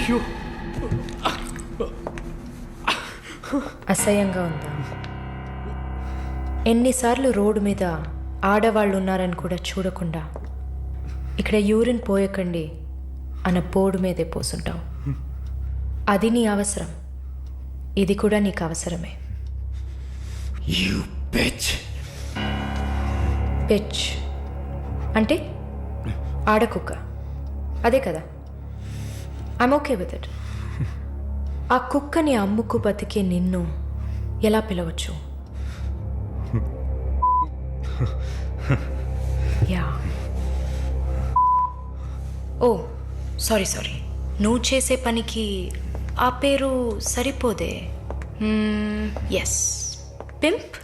అయ్యో, అసహ్యంగా ఉందా? ఎన్నిసార్లు రోడ్డు మీద ఆడవాళ్ళు ఉన్నారని కూడా చూడకుండా ఇక్కడ యూరిన్ పోయకండి అన్న బోర్డు మీదే పోసుంటావు. అది నీ అవసరం, ఇది కూడా నీకు అవసరమే. You bitch. పిచ్ అంటే ఆడకుక్క, అదే కదా. I'm okay with it. ఆ కుక్కని అమ్ముకు బతికే నిన్ను ఎలా పిలవచ్చు? యా. ఓ సారీ, నువ్వు చేసే పనికి ఆ పేరు సరిపోదే. Yes, pimp.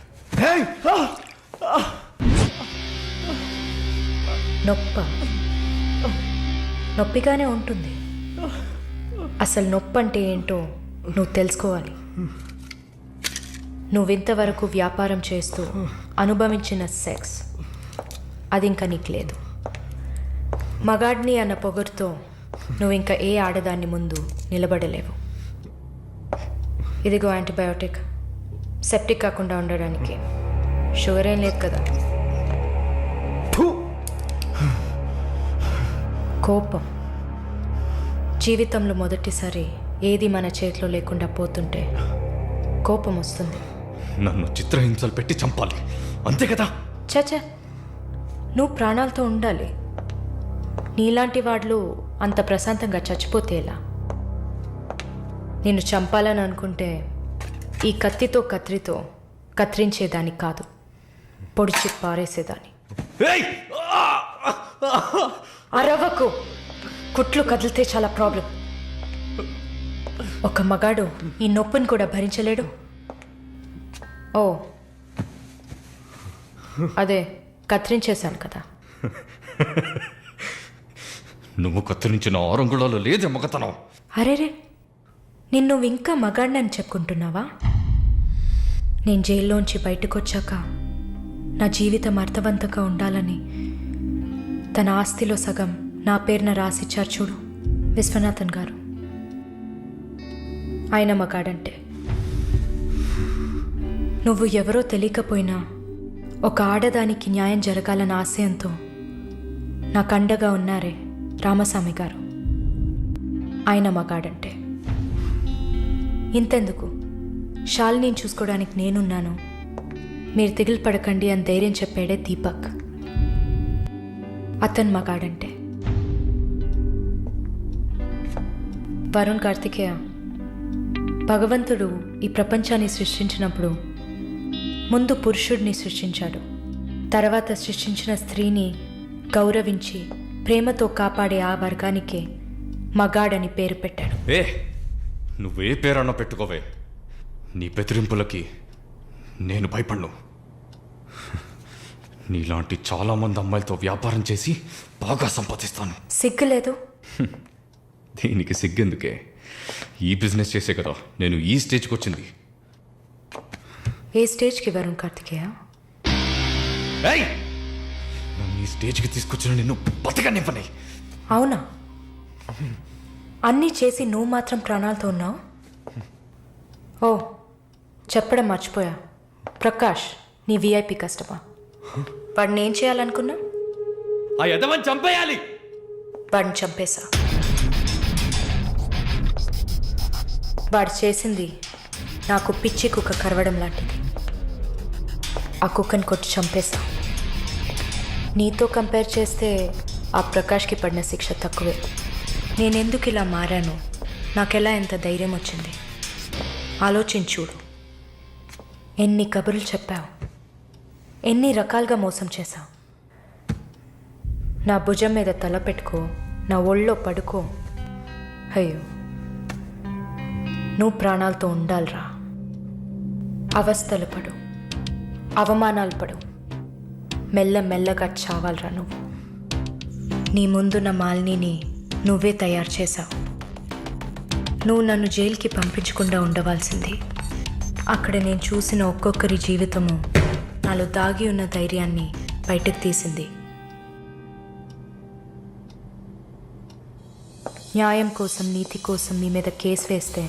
నొప్పిగానే ఉంటుంది. అసలు నొప్పి అంటే ఏంటో నువ్వు తెలుసుకోవాలి. నువ్వింతవరకు వ్యాపారం చేస్తూ అనుభవించిన సెక్స్ అది ఇంకా నీకు లేదు. మగాడిని అన్న పొగరుతో నువ్వు ఇంకా ఏ ఆడదాన్ని ముందు నిలబడలేవు. ఇదిగో యాంటీబయాటిక్, సెప్టిక్ కాకుండా ఉండడానికి. షుగర్ ఏం లేదు కదా? కోపం. జీవితంలో మొదటిసారి ఏది మన చేతిలో లేకుండా పోతుంటే కోపం వస్తుంది. నన్ను చిత్రహింసలు పెట్టి చంపాలి, అంతే కదా? చచ్చా, నువ్వు ప్రాణాలతో ఉండాలి. నీలాంటి వాళ్ళు అంత ప్రశాంతంగా చచ్చిపోతే ఎలా? నిన్ను చంపాలని అనుకుంటే ఈ కత్తితో కత్తిరించేదాన్ని కాదు, పొడిచి పారేసేదాన్ని. అరవకు, కుట్లు కదిలితే చాలా ప్రాబ్లం. ఒక మగాడు ఈ నొప్పిని కూడా భరించలేడు. ఓ అదే కత్తిరించేశాను కదా. నువ్వు కత్తిరించిన ఆరంగుళాలు లేదే మగతనం. అరేరే, నిన్ను ఇంకా మగాడినని చెప్పుకుంటున్నావా? నేను జైల్లోంచి బయటకు వచ్చాక నా జీవితం అర్థవంతంగా ఉండాలని తన ఆస్తిలో సగం నా పేరున రాసిచ్చారు చూడు విశ్వనాథన్ గారు. ఆయన మగాడంటే. నువ్వు ఎవరో తెలియకపోయినా ఒక ఆడదానికి న్యాయం జరగాలన్న ఆశయంతో నాకు అండగా ఉన్నారే రామస్వామి గారు, ఆయన మగాడంటే. ఇంతెందుకు, శాలిని చూసుకోవడానికి నేనున్నాను, మీరు దిగులు పడకండి అని ధైర్యం చెప్పాడే దీపక్, అతను మగాడంటే. వరుణ్ కార్తికేయ, భగవంతుడు ఈ ప్రపంచాన్ని సృష్టించినప్పుడు ముందు పురుషుడిని సృష్టించాడు, తర్వాత సృష్టించిన స్త్రీని గౌరవించి ప్రేమతో కాపాడే ఆ వర్గానికే మగాడని పేరు పెట్టాడు. నువ్వే పేరన్నా పెట్టుకోవే, నీ బెదిరింపులకి నేను భయపడ్ను. నీలాంటి చాలామంది అమ్మాయిలతో వ్యాపారం చేసి బాగా సంపాదిస్తాను. సిగ్గులేదు? దీనికి సిగ్గెందుకే, ఈ బిజినెస్ చేసే కదా నేను ఈ స్టేజ్కి వచ్చింది. ఏ స్టేజ్కి వరుణ్ కార్తికేయ? నన్ను ఈ స్టేజ్కి తీసుకొచ్చిన నిన్ను బతకనివ్వని. అవునా? అన్నీ చేసి నువ్వు మాత్రం ప్రాణాలతో ఉన్నావు? ఓ చెప్పడం మర్చిపోయా, ప్రకాష్ నీ విఐపి కస్టమర్. వాడిని ఏం చేయాలనుకున్నా? ఆ యదవని చంపేయాలి. వాడిని చంపేశా. వాడు చేసింది నాకు పిచ్చి కుక్క కరవడం లాంటిది. ఆ కుక్కని కొట్టి చంపేశా. నీతో కంపేర్ చేస్తే ఆ ప్రకాష్కి పడిన శిక్ష తక్కువే. నేనెందుకు ఇలా మారాను, నాకెలా ఎంత ధైర్యం వచ్చింది ఆలోచించుడు. ఎన్ని కబుర్లు చెప్పావు, ఎన్ని రకాలుగా మోసం చేశావు. నా భుజం మీద తల పెట్టుకో, నా ఒళ్ళో పడుకో. అయ్యో, నువ్వు ప్రాణాలతో ఉండాలిరా. అవస్థలు పడు, అవమానాలు పడు, మెల్లమెల్లగా చావాలరా నువ్వు. నీ ముందున్న మాలిని నువ్వే తయారు చేశావు. నువ్వు నన్ను జైలుకి పంపించకుండా ఉండవలసింది. అక్కడ నేను చూసిన ఒక్కొక్కరి జీవితము నాలో దాగి ఉన్న ధైర్యాన్ని బయటకు తీసింది. న్యాయం కోసం నీతి కోసం మీ మీద కేసు వేస్తే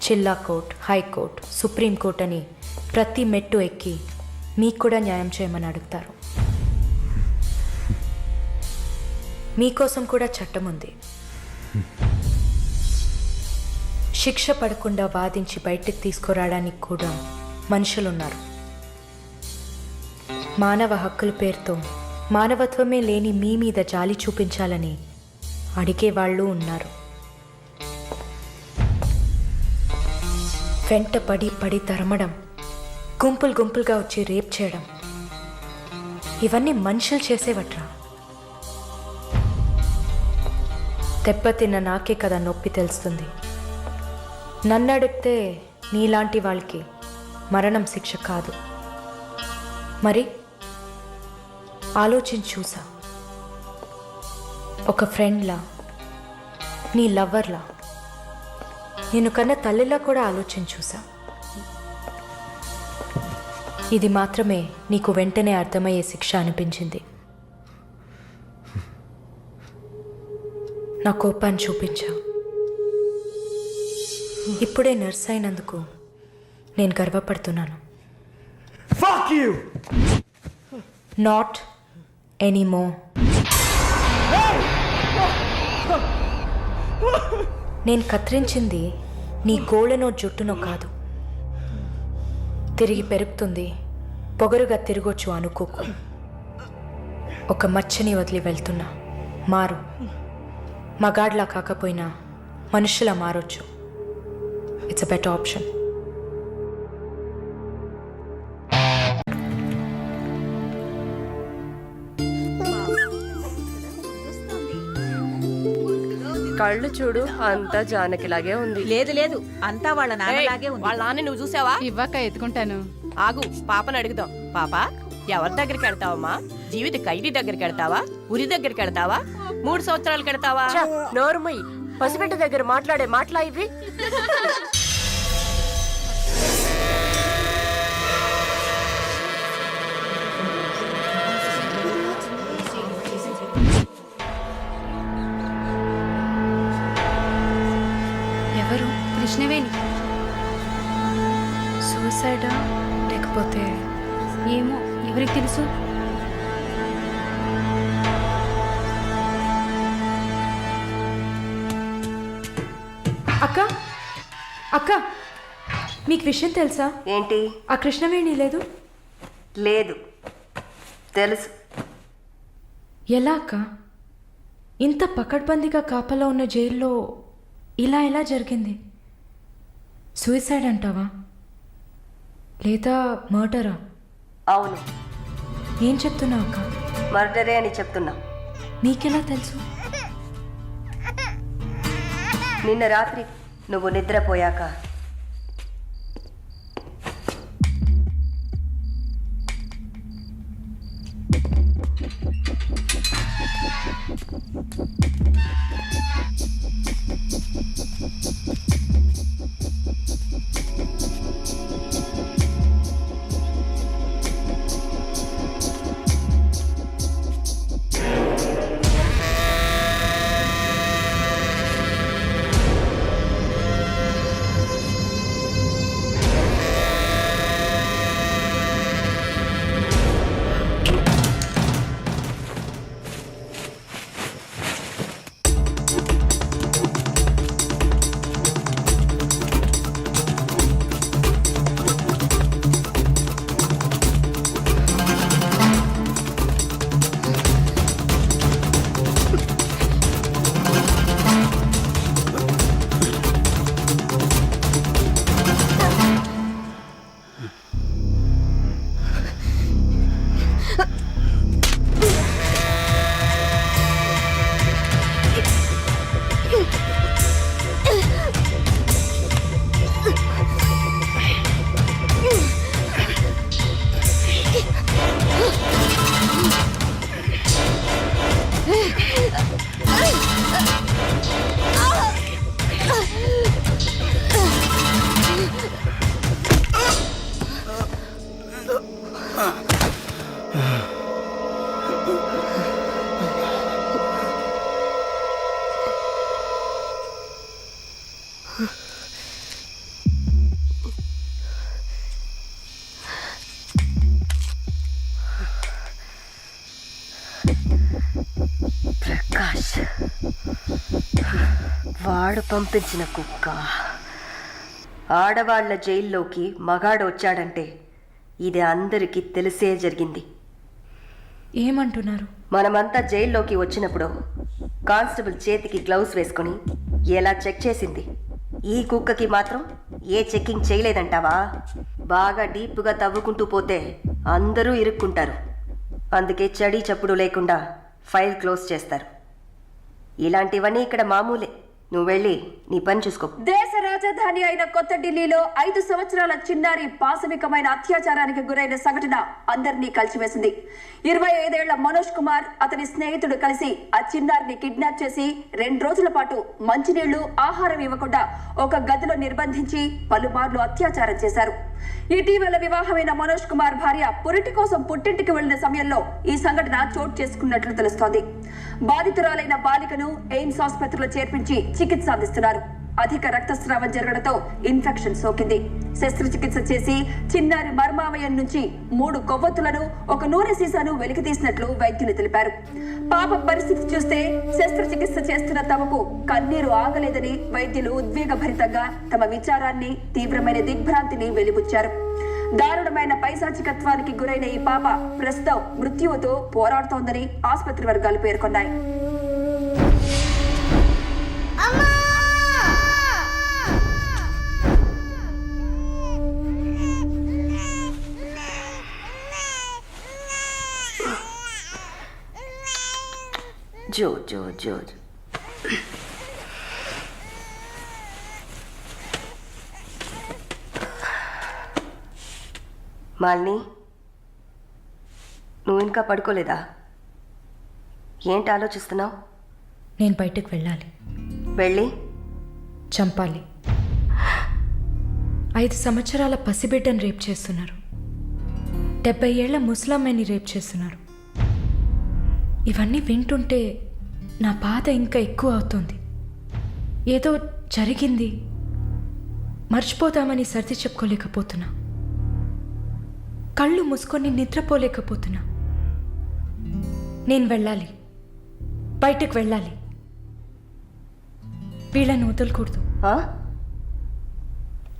జిల్లా కోర్ట్, హైకోర్టు, సుప్రీంకోర్టు అని ప్రతి మెట్టు ఎక్కి మీకు కూడా న్యాయం చేయమని అడుగుతారు. మీకోసం కూడా చట్టం ఉంది. శిక్ష పడకుండా వాదించి బయటికి తీసుకురావడానికి కూడా మనుషులున్నారు. మానవ హక్కుల పేరుతో మానవత్వమే లేని మీ మీద జాలి చూపించాలని అడిగే వాళ్ళు ఉన్నారు. వెంట పడి తరమడం, గుంపులు గుంపులుగా వచ్చి రేప్ చేయడం, ఇవన్నీ మనుషులు చేసేవట్రా. దెబ్బతిన్న నాకే కదా నొప్పి తెలుస్తుంది. నన్ను అడిగితే నీలాంటి వాళ్ళకి మరణం శిక్ష కాదు. మరి ఆలోచించి చూసా. ఒక ఫ్రెండ్లా, నీ లవ్వర్లా, నేను కన్నా తల్లిలా కూడా ఆలోచించి చూసా. ఇది మాత్రమే నీకు వెంటనే అర్థమయ్యే శిక్ష అనిపించింది. నా కోపాన్ని చూపించా. ఇప్పుడే నర్స్ అయినందుకు నేను గర్వపడుతున్నాను. Fuck you! Not anymore. నేను కత్తిరించింది నీ గోళ్ళనో జుట్టునో కాదు. తిరిగి పెరుగుతుంది, పొగరుగా తిరగొచ్చు అనుకోకు. ఒక మచ్చని వదిలి వెళ్తున్నా. మారు. మగాడ్లా కాకపోయినా మనుషులా మారొచ్చు. It's a better option. కళ్ళు చూడు, అంతా జానకిలాగే ఉంది. లేదు లేదు, అంతా వాళ్ళ నాన్నలాగే ఉంది. వాళ్ళ నాన్న నువ్వు చూసావా? ఇవ్వక ఎత్తుకుంటాను. ఆగు, పాపని అడుగుదాం. పాప, ఎవరి దగ్గరికి వెళ్తావమ్మా? జీవిత ఖైదీ దగ్గరికి వెళ్తావా? ఉరి దగ్గరికి వెళ్తావా? 3 సంవత్సరాలకు వెళ్తావా? నోరుమయ్యి, పసిబిడ్డ దగ్గర మాట్లాడే మాటలా ఇవి? ఎవరు? కృష్ణవేణి. సూసైడా లేకపోతే? ఏమో, ఎవరికి తెలుసు? అక్క అక్క, మీకు విషయం తెలుసా? ఏంటి? ఆ కృష్ణవేణి లేదు. లేదు, తెలుసు. ఎలా అక్క? ఇంత పకడ్బందీగా కాపలా ఉన్న జైల్లో ఇలా ఎలా జరిగింది? సూసైడ్ అంటావా లేదా మర్డరా? అవును, ఏం చెప్తున్నావు అక్క? మర్డరే అని చెప్తున్నా. నీకెలా తెలుసు? నిన్న రాత్రి నువ్వు నిద్రపోయాక ప్రకాష్ వాడు పంపించిన కుక్క. ఆడవాళ్ల జైల్లోకి మగాడు వచ్చాడంటే ఇది అందరికీ తెలిసే జరిగింది. ఏమంటున్నారు? మనమంతా జైల్లోకి వచ్చినప్పుడు కానిస్టేబుల్ చేతికి గ్లౌస్ వేసుకొని ఎలా చెక్ చేసింది, ఈ కుక్కకి మాత్రం ఏ చెకింగ్ చేయలేదంటావా? బాగా డీప్గా తవ్వుకుంటూ పోతే అందరూ ఇరుక్కుంటారు. అందుకే చడి చప్పుడు లేకుండా ఫైల్ క్లోజ్ చేస్తారు. ఇలాంటివన్నీ ఇక్కడ మామూలే. నువ్వు వెళ్ళి నీ పని చూసుకో. దేశ రాజధాని అయిన కొత్త ఢిల్లీలో 5 సంవత్సరాల చిన్నారి పాశవికమైన అత్యాచారానికి గురైన సంఘటన అందరినీ కలిసివేసింది. 25 ఏళ్ల మనోజ్ కుమార్ అతని స్నేహితుడు కలిసి ఆ చిన్నారిని కిడ్నాప్ చేసి 2 రోజుల పాటు మంచినీళ్లు, ఆహారం ఇవ్వకుండా ఒక గదిలో నిర్బంధించి పలుమార్లు అత్యాచారం చేశారు. ఇటీవల వివాహమైన మనోజ్ కుమార్ భార్య పురిటి కోసం పుట్టింటికి వెళ్లిన సమయంలో ఈ సంఘటన చోటు చేసుకున్నట్లు తెలుస్తోంది. బాధితురాలైన బాలికను ఎయిమ్స్ ఆసుపత్రిలో చేర్పించి చికిత్స అందిస్తున్నారు. అధిక రక్తస్రావం జరగడంతో ఇన్ఫెక్షన్ సోకింది. శస్త్రచికిత్స చేసి చిన్నారి మర్మావయం నుంచి 3 కొవ్వొత్తులను, ఒక నూనె సీసాను వెలికితీసినట్లు వైద్యులు తెలిపారు. పాప పరిస్థితి చూస్తే శస్త్రచికిత్స చేస్తున్న తమకు కన్నీరు ఆగలేదని వైద్యులు ఉద్వేగభరితంగా తమ విచారాన్ని, తీవ్రమైన దిగ్భ్రాంతిని వెలిబుచ్చారు. దారుణమైన పైశాచికత్వానికి గురైన ఈ పాప ప్రస్తుతం మృత్యువుతో పోరాడుతోందని ఆసుపత్రి వర్గాలు పేర్కొన్నాయి. జో జో జో మాలిని, నువ్వు ఇంకా పడుకోలేదా? ఏంటి ఆలోచిస్తున్నావు? నేను బయటకు వెళ్ళాలి. వెళ్ళి చంపాలి. 5 సంవత్సరాల పసిబిడ్డను రేప్ చేస్తున్నారు. 70 ఏళ్ల ముసలమ్మని రేప్ చేస్తున్నారు. ఇవన్నీ వింటుంటే నా బాధ ఇంకా ఎక్కువ అవుతుంది. ఏదో జరిగింది, మర్చిపోతామని సర్ది చెప్పుకోలేకపోతున్నా. కళ్ళు మూసుకొని నిద్రపోలేకపోతున్నా. నేను వెళ్ళాలి, బయటకు వెళ్ళాలి. వీళ్ళని వదలకూడదు. ఆ?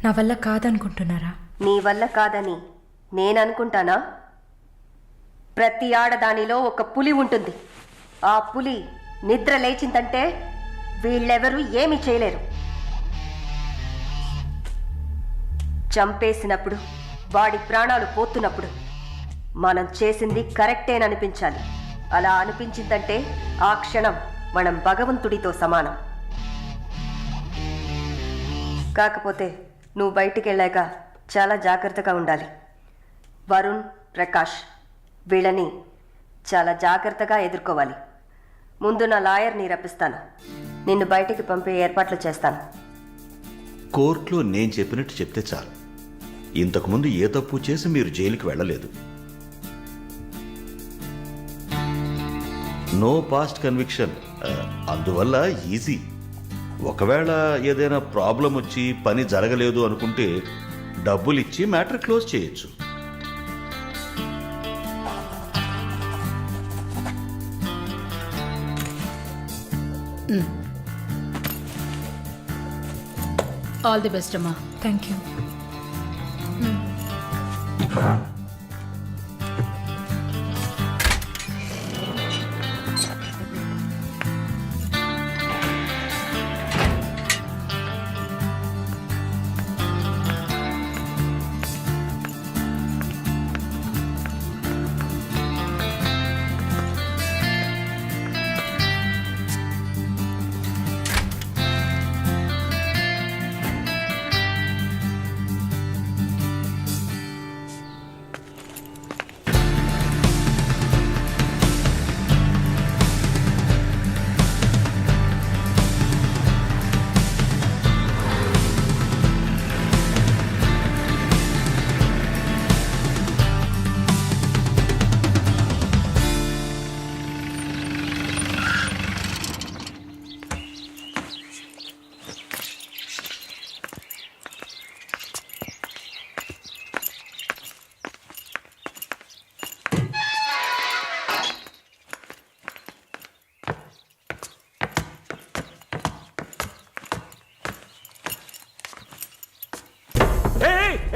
నా వల్ల కాదనుకుంటున్నారా? నీ వల్ల కాదని నేననుకుంటానా? ప్రతి ఆడదానిలో ఒక పులి ఉంటుంది. ఆ పులి నిద్ర లేచిందంటే వీళ్ళెవరూ ఏమీ చేయలేరు. చంపేసినప్పుడు, వాడి ప్రాణాలు పోతున్నప్పుడు మనం చేసింది కరెక్టేననిపించాలి. అలా అనిపించిందంటే ఆ క్షణం మనం భగవంతుడితో సమానం. కాకపోతే నువ్వు బయటికి వెళ్ళాక చాలా జాగ్రత్తగా ఉండాలి. వరుణ్, ప్రకాష్ వీళ్ళని చాలా జాగ్రత్తగా ఎదుర్కోవాలి. ముందు నా లాయర్ని రప్పిస్తాను. నిన్ను బయటికి పంపే ఏర్పాట్లు చేస్తాను. కోర్టులో నేను చెప్పినట్టు చెప్తే చాలు. ఇంతకుముందు ఏ తప్పు చేసి మీరు జైలుకి వెళ్ళలేదు. No past conviction. అందువల్ల ఈజీ. ఒకవేళ ఏదైనా ప్రాబ్లం వచ్చి పని జరగలేదు అనుకుంటే డబ్బులు ఇచ్చి మ్యాటర్ క్లోజ్ చేయొచ్చు. ఆల్ ది బెస్ట్ అమ్మా. Thank you.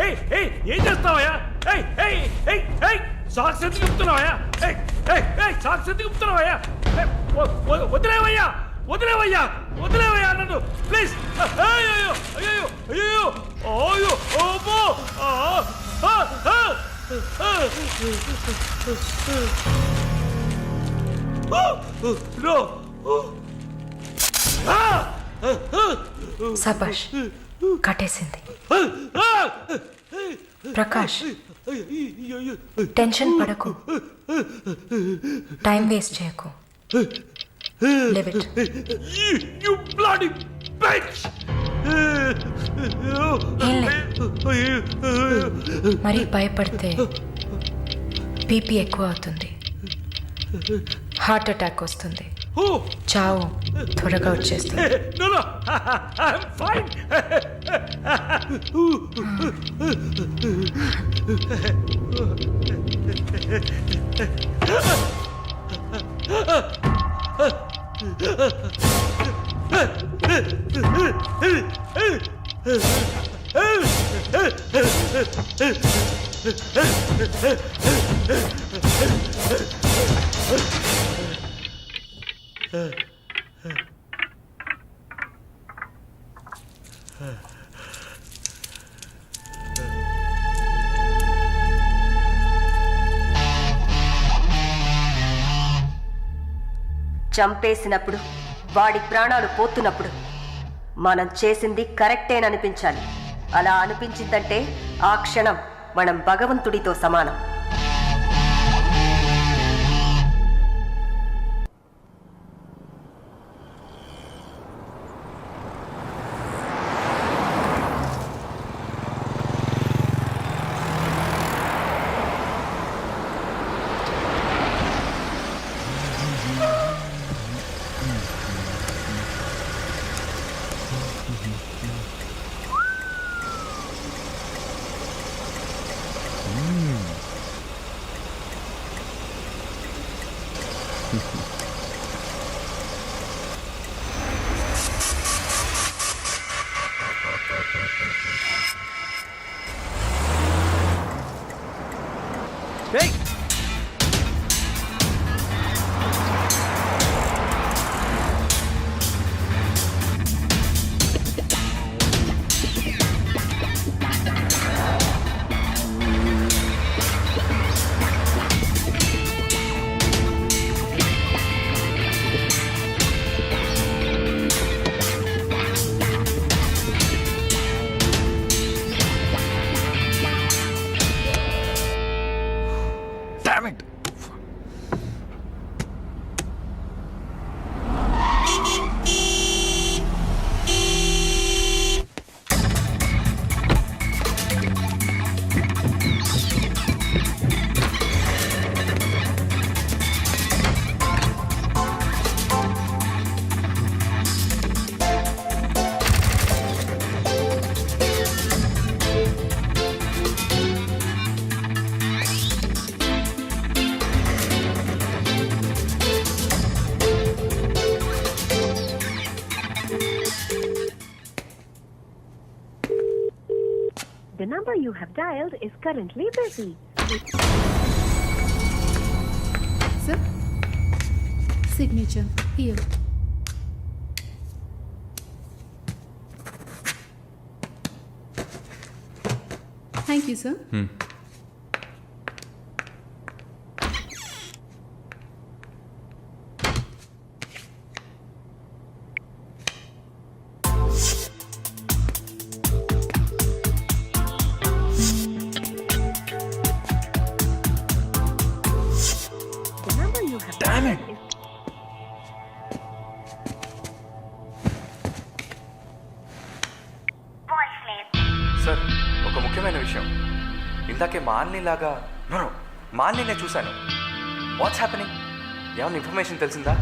ఏయ్ ఏయ్ ఏం చేస్తావయ్యా? ఏయ్ ఏయ్ ఏయ్ ఏయ్ సాక్స్ ఎందుకు చెప్తున్నావయ్యా? ఏయ్ ఏయ్ ఏయ్ సాక్స్ ఎందుకు చెప్తున్నావయ్యా? వదిలేవయ్యా వదిలేవయ్యా వదిలేవయ్యా నన్ను ప్లీజ్. అయ్యో అయ్యో అయ్యో అయ్యో ఓబో నో. సబాష్, కట్టేసింది. ప్రకాష్, టెన్షన్ పడకు, టైం వేస్ట్ చేయకు. Leave it. You bloody bitch! ఏం లేదు, మరీ భయపడితే బీపీ ఎక్కువ అవుతుంది, హార్ట్ అటాక్ వస్తుంది, Oh! చావు త్వరగా వచ్చేస్తుంది. No, no, I'm fine. చంపేసినప్పుడు, వాడి ప్రాణాలు పోతున్నప్పుడు మనం చేసింది కరెక్టేననిపించాలి. అలా అనిపించిందంటే ఆ క్షణం మనం భగవంతుడితో సమానం. Hey! Damn it! The number you have dialed is currently busy. Sir, signature here. Thank you, sir. The number you have Damn it! dialed is sir, ఒక ముఖ్యమైన విషయం. ఇందాకే మాలినిలాగా మాలిని చూశాను. What's happening? ఏమైనా ఇన్ఫర్మేషన్ తెలిసిందా?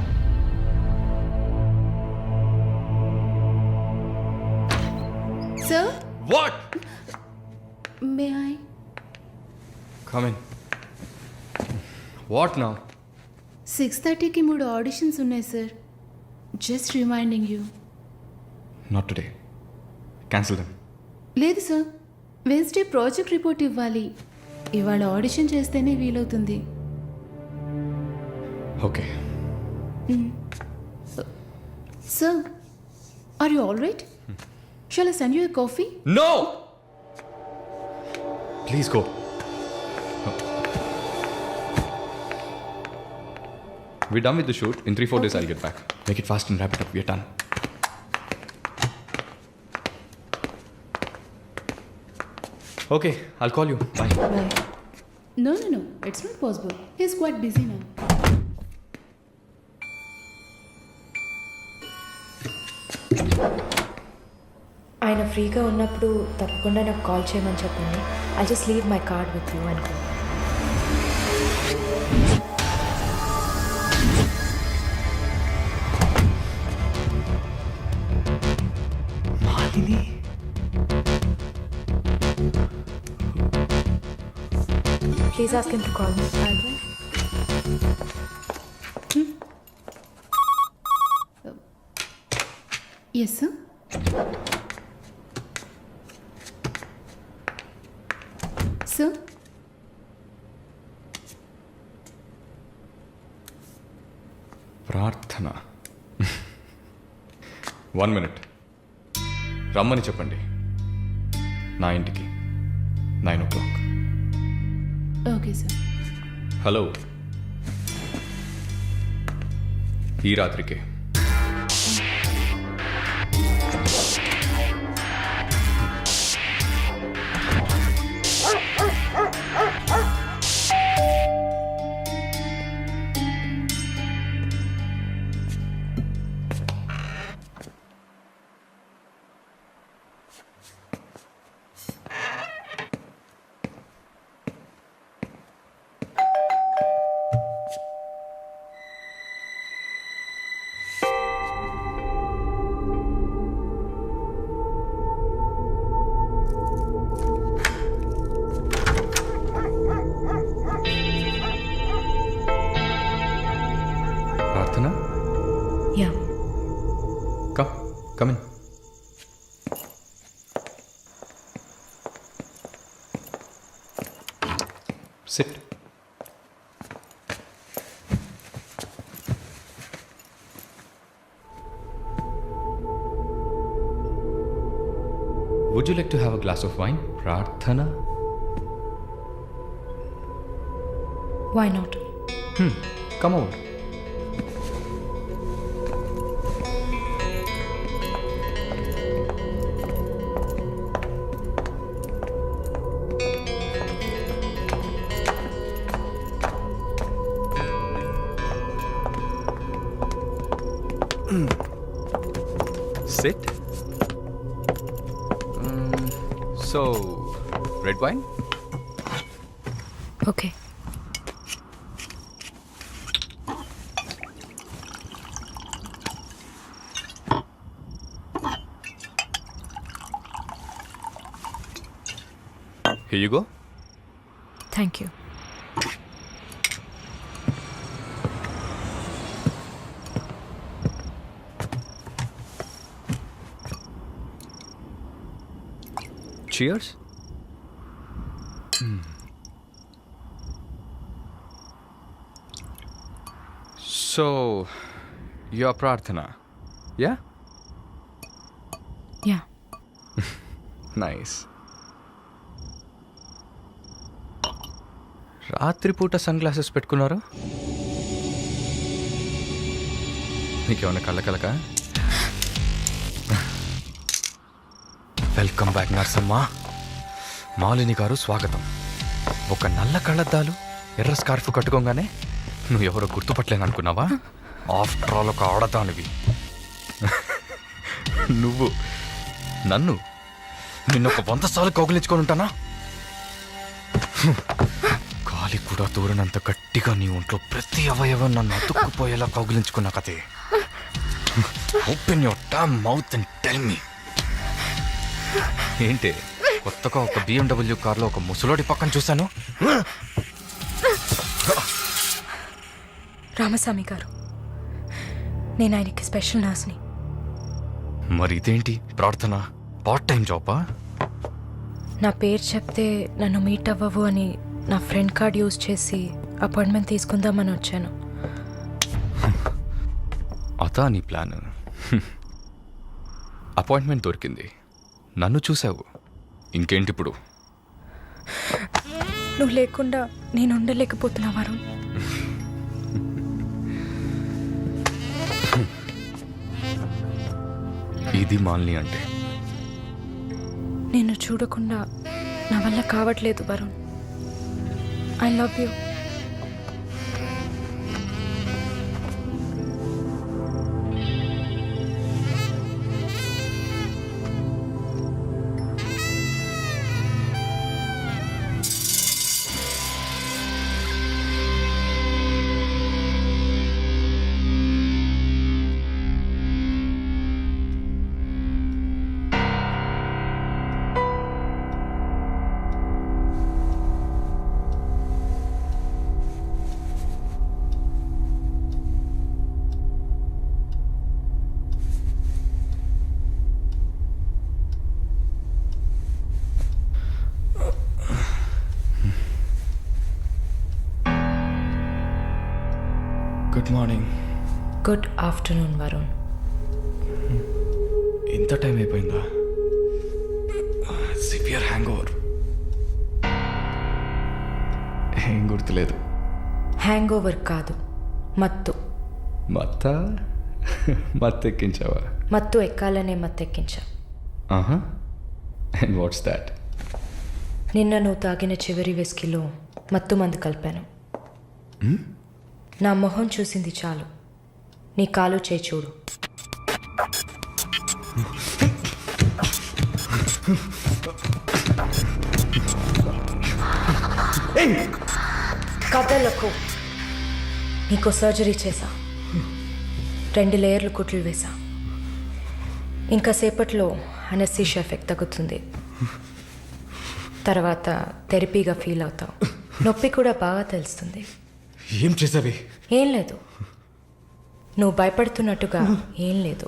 Sir, What? may I? Come in. What now? 6:30కి 3 ఆడిషన్స్ ఉన్నాయి సార్. Just reminding you. Not today. Cancel them. లేదు సార్, వెన్స్డే ప్రాజెక్ట్ రిపోర్ట్ ఇవ్వాలి. ఇవాళ ఆడిషన్ చేస్తేనే వీలవుతుంది. Okay. Sir, are you all right? Shall I send you a coffee? No, please go. We're done with the shoot. In 3-4 days, I'll get back. Make it fast and wrap it up. We're done. Okay, I'll call you. Bye. Bye. No, it's not possible. He's quite busy now. ఆయన ఫ్రీగా ఉన్నప్పుడు తప్పకుండా నాకు call చేయమని చెప్పండి. I just leave my card with you అనుకో. Malini. Please ask him to call me. Yes, sir. Sir? ప్రార్థన. 1 minute. రమ్మని చెప్పండి నా ఇంటికి 9 o'clock. Okay, sir. హలో, ఈ రాత్రికే. ప్రార్థన, Yeah. come in. Sit. Would you like to have a glass of wine, Prarthana? Why not? Come over. Sit. So, red wine? Okay. Here you go. Thank you. Cheers. So, you're Prarthana, yeah? Yeah. Nice. రాత్రిపూట sunglasses పెట్టుకున్నారు? నీకేమన్నా కళ్ళకలక? Welcome back నర్సమ్మ. మాలిని గారు స్వాగతం. ఒక నల్ల కళ్ళద్దాలు, ఎర్ర స్కార్ఫ్ కట్టుకోగానే నువ్వు ఎవరో గుర్తుపట్టలేను అనుకున్నావా? ఆఫ్టర్ ఆల్ ఒక ఆడదానివి. నువ్వు నన్ను నిన్నొక 100 సార్లు కౌగిలించుకొని ఉంటానా? గాలి కూడా దూరనంత గట్టిగా నీ ఒంట్లో ప్రతి అవయవం నన్ను అతుక్కుపోయేలా కౌగిలించుకున్నా కదే. Open your damn mouth and tell me. ఏంటి కొత్తగా ఒక BMW కార్లో ఒక ముసలోడి పక్కన చూశాను? రామస్వామి గారు, నేను ఆయనకి స్పెషల్ నర్స్ని. మరి ఇదేంటి ప్రార్థన? పార్ట్ టైం జాబా? నా పేరు చెప్తే నన్ను మీట్ అవ్వవు అని నా ఫ్రెండ్ కార్డ్ యూజ్ చేసి అపాయింట్మెంట్ తీసుకుందామని వచ్చాను. అతా నీ ప్లాన్. అపాయింట్మెంట్ దొరికింది, నన్ను చూసావు, ఇంకేంటి ఇప్పుడు? నువ్వు లేకుండా నేను ఉండలేకపోతున్నా వరుణ్. ఇది మాలిని అంటే. నిన్ను చూడకుండా నా వల్ల కావట్లేదు Varun. I love you. Good morning. Good afternoon Varun. ఇంత టైం అయిపోయిందా? Severe hang over. ఏం గుర్తులేదు. హ్యాంగ్ ఓవర్ కాదు, మత్తు. మత్తు ఎక్కించావా? మత్తు ఎక్కాలనే మత్తు ఎక్కించా. ఆహా. And what's that? నిన్న నువ్వు తాగిన చివరి విస్కీలో మత్తు మందు కలిపాను. నా మొహం చూసింది చాలు, నీ కాలు చేయి చూడు. కథలకు నీకు సర్జరీ చేశా, 2 లేయర్లు కుట్లు వేసా. ఇంకా సేపట్లో అనస్థీషియా ఎఫెక్ట్ తగ్గుతుంది. తర్వాత థెరపీగా ఫీల్ అవుతావు. నొప్పి కూడా బాగా తెలుస్తుంది. ఏం చేసావి? ఏం లేదు, నువ్వు భయపడుతున్నట్టుగా ఏం లేదు.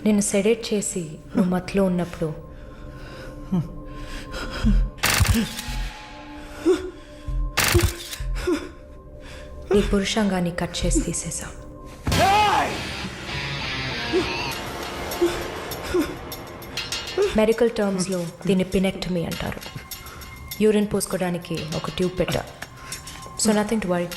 నిన్ను సెడేట్ చేసి నువ్వు మత్తులో ఉన్నప్పుడు నీ పురుషాంగాన్ని కట్ చేసి తీసేసా. మెడికల్ టర్మ్స్లో దీన్ని పినెక్టమీ అంటారు. యూరిన్ పోసుకోవడానికి ఒక ట్యూబ్ పెట్టా. So nothing to worry.